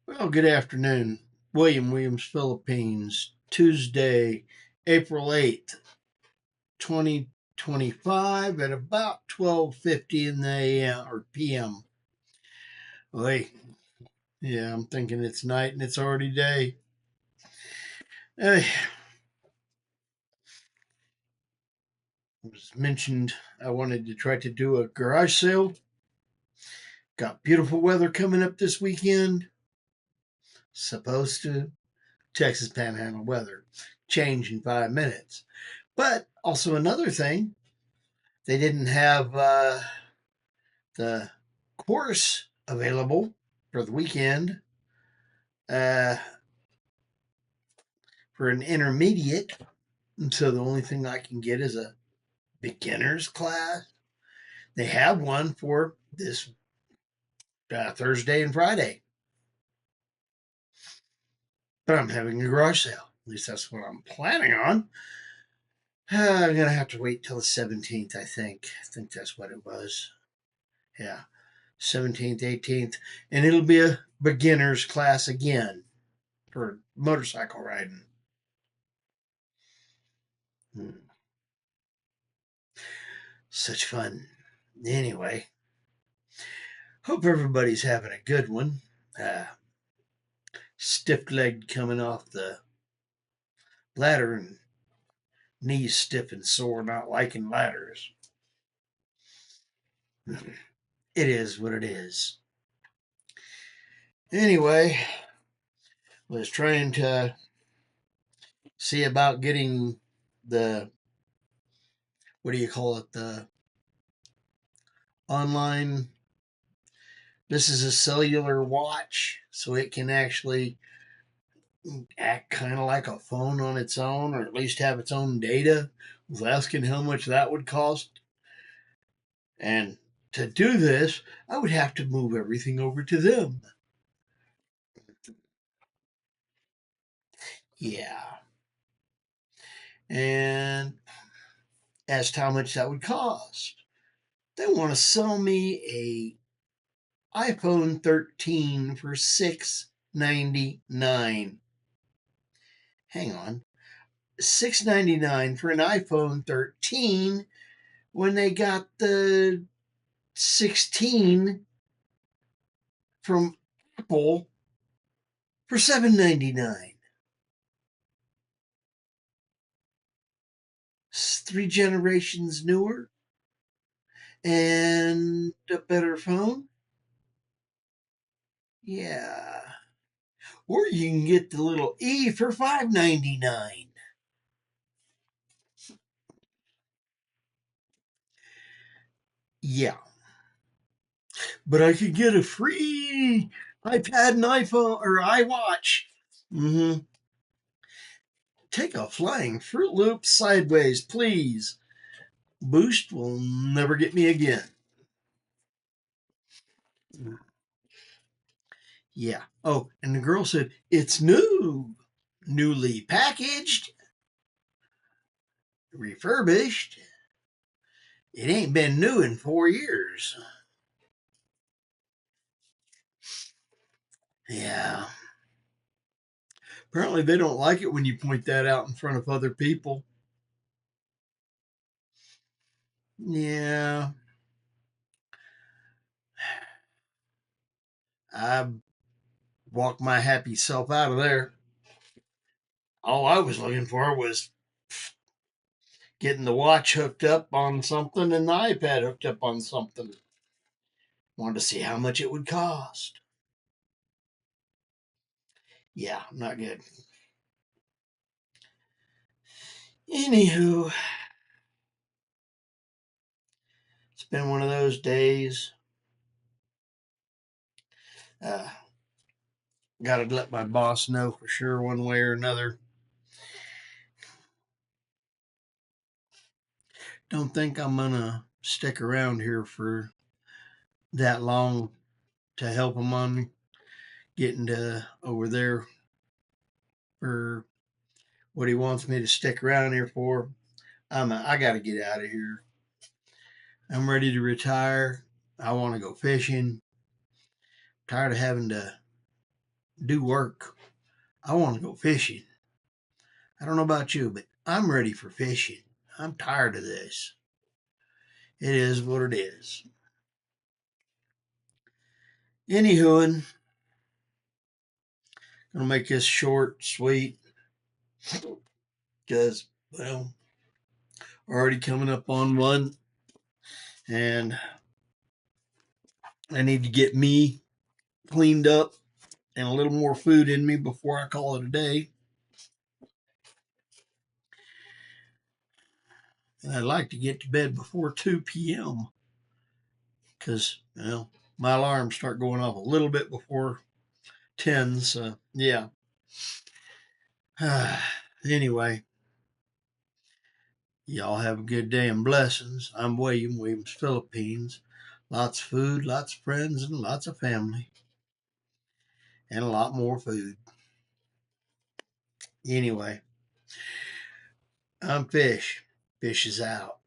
Well, good afternoon. Williams, Philippines, Tuesday, April 8th, 2025 at about 12:50 in the AM or PM. Oy, yeah, I'm thinking it's night and it's already day. Hey, it was mentioned I wanted to try to do a garage sale. Got beautiful weather coming up this weekend. Supposed to Texas Panhandle weather change in 5 minutes. But also another thing, they didn't have the course available for the weekend uh, for an intermediate. And so the only thing I can get is a beginner's class. They have one for this Thursday and Friday, but I'm having a garage sale. At least that's what I'm planning on. I'm going to have to wait till the 17th, I think. I think that's what it was. Yeah, 17th, 18th. And it'll be a beginner's class again for motorcycle riding. Hmm. Such fun. Anyway, hope everybody's having a good one. Uh, Stiff legged coming off the ladder and knees stiff and sore, not liking ladders. It is what it is. Anyway, was trying to see about getting the, what do you call it, the online. This is a cellular watch, so it can actually act kind of like a phone on its own, or at least have its own data. I was asking how much that would cost. And to do this, I would have to move everything over to them. Yeah. And asked how much that would cost. They want to sell me a iPhone 13 for $699. Hang on. $699 for an iPhone 13 when they got the 16 from Apple for $799. It's 3 generations newer and a better phone. Yeah. Or you can get the little E for $599. Yeah. But I could get a free iPad and iPhone or iWatch. Mm-hmm. Take a flying Fruit Loop sideways, please. Boost will never get me again. Yeah. Oh, and the girl said, it's new, newly packaged, refurbished. It ain't been new in 4 years. Yeah. Apparently, they don't like it when you point that out in front of other people. Yeah. I walked my happy self out of there. All I was looking for was getting the watch hooked up on something and the iPad hooked up on something. Wanted to see how much it would cost. Yeah, not good. Anywho, it's been one of those days. Uh, Got to let my boss know for sure, one way or another. Don't think I'm gonna stick around here for that long to help him on getting to over there for what he wants me to stick around here for. I got to get out of here. I'm ready to retire. I want to go fishing. Tired of having to do work. I want to go fishing. I don't know about you, but I'm ready for fishing. I'm tired of this. It is what it is. Anywho, gonna make this short, sweet, because, well, already coming up on one, and I need to get me cleaned up and a little more food in me before I call it a day. And I'd like to get to bed before 2 p.m. because, well, my alarms start going off a little bit before 10. So, yeah. Anyway, y'all have a good day and blessings. I'm Williams, Philippines. Lots of food, lots of friends, and lots of family, and a lot more food. Anyway, I'm Fish. Fish is out.